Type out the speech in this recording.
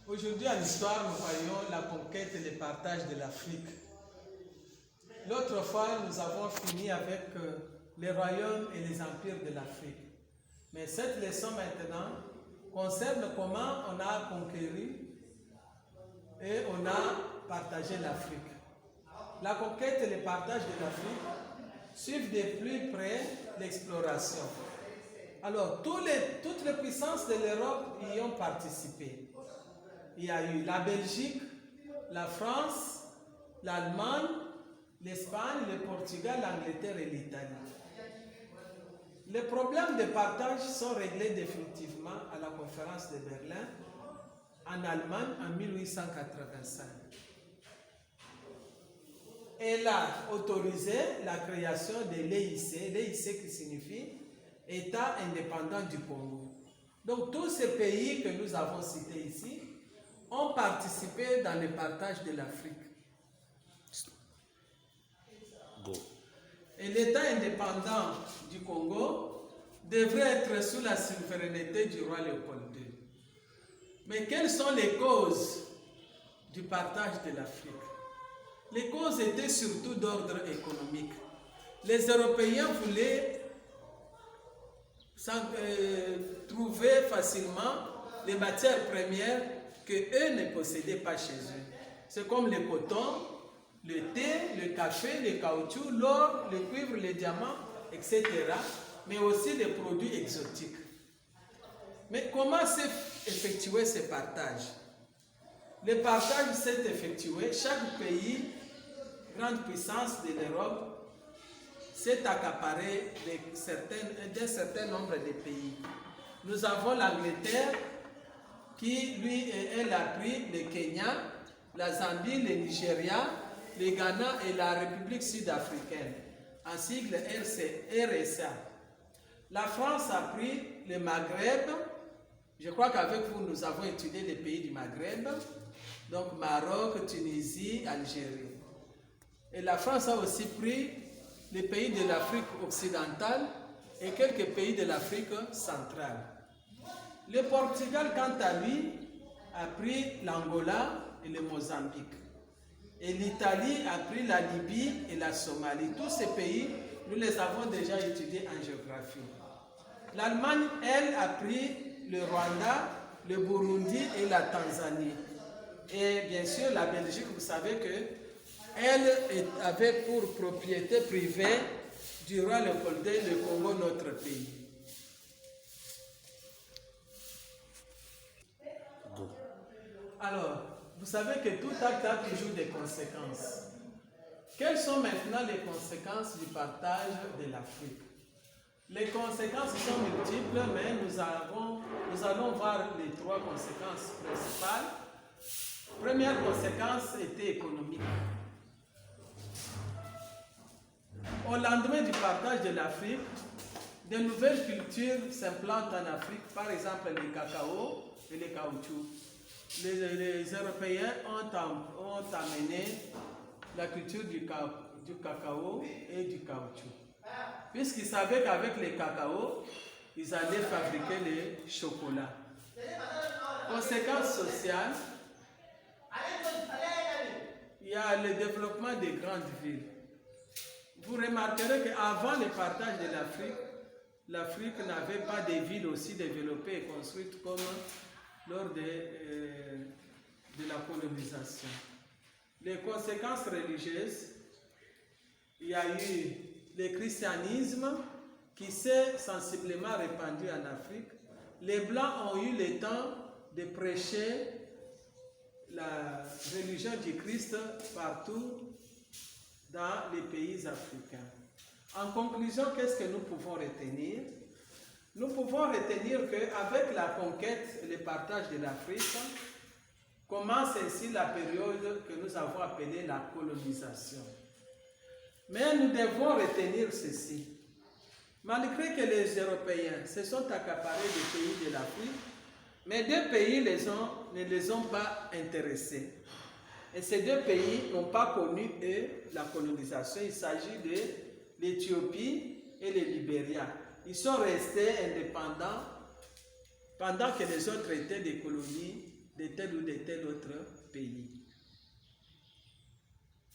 Aujourd'hui, en histoire, nous voyons la conquête et le partage de l'Afrique. L'autre fois, nous avons fini avec les royaumes et les empires de l'Afrique. Mais cette leçon maintenant concerne comment on a conquéri et on a partagé l'Afrique. La conquête et le partage de l'Afrique suivent de plus près l'exploration. Alors, toutes les puissances de l'Europe y ont participé. Il y a eu la Belgique, la France, l'Allemagne, l'Espagne, le Portugal, l'Angleterre et l'Italie. Les problèmes de partage sont réglés définitivement à la conférence de Berlin en Allemagne en 1885. Elle a autorisé la création de l'EIC, l'EIC qui signifie État indépendant du Congo. Donc tous ces pays que nous avons cités ici ont participé dans le partage de l'Afrique. Et l'État indépendant du Congo devrait être sous la souveraineté du roi Léopold II. Mais quelles sont les causes du partage de l'Afrique? Les causes étaient surtout d'ordre économique. Les Européens voulaient trouver facilement les matières premières qu'eux ne possédaient pas chez eux. C'est comme le coton, le thé, le café, le caoutchouc, l'or, le cuivre, les diamants, etc. Mais aussi les produits exotiques. Mais comment s'est effectué ce partage? Le partage s'est effectué, chaque pays, grande puissance de l'Europe, s'est accaparé d'un certain nombre de pays. Nous avons l'Angleterre qui, lui, elle a pris le Kenya, la Zambie, le Nigeria, le Ghana et la République sud-africaine, en sigle RSA. La France a pris le Maghreb. Je crois qu'avec vous, nous avons étudié les pays du Maghreb, donc Maroc, Tunisie, Algérie. Et la France a aussi pris les pays de l'Afrique occidentale et quelques pays de l'Afrique centrale. Le Portugal, quant à lui, a pris l'Angola et le Mozambique. Et l'Italie a pris la Libye et la Somalie. Tous ces pays, nous les avons déjà étudiés en géographie. L'Allemagne, elle, a pris le Rwanda, le Burundi et la Tanzanie. Et bien sûr, la Belgique, vous savez que elle avait pour propriété privée du roi Léopold II, le Congo, notre pays. Alors, vous savez que tout acte a toujours des conséquences. Quelles sont maintenant les conséquences du partage de l'Afrique? Les conséquences sont multiples, mais nous allons voir les trois conséquences principales. Première conséquence était économique. Au lendemain du partage de l'Afrique, de nouvelles cultures s'implantent en Afrique, par exemple le cacao et le caoutchouc. Les Européens ont amené la culture du cacao et du caoutchouc. Puisqu'ils savaient qu'avec le cacao, ils allaient fabriquer le chocolat. Conséquences sociales, il y a le développement des grandes villes. Vous remarquerez qu'avant le partage de l'Afrique n'avait pas de villes aussi développées et construites comme lors de la colonisation. Les conséquences religieuses, il y a eu le christianisme qui s'est sensiblement répandu en Afrique. Les Blancs ont eu le temps de prêcher la religion du Christ partout dans les pays africains. En conclusion, qu'est-ce que nous pouvons retenir? Nous pouvons retenir qu'avec la conquête et le partage de l'Afrique, commence ainsi la période que nous avons appelée la colonisation. Mais nous devons retenir ceci. Malgré que les Européens se sont accaparés des pays de l'Afrique, mais deux pays ne les ont pas intéressés. Et ces deux pays n'ont pas connu, eux, la colonisation. Il s'agit de l'Éthiopie et le Libéria. Ils sont restés indépendants pendant que les autres étaient des colonies tel ou de tel autre pays.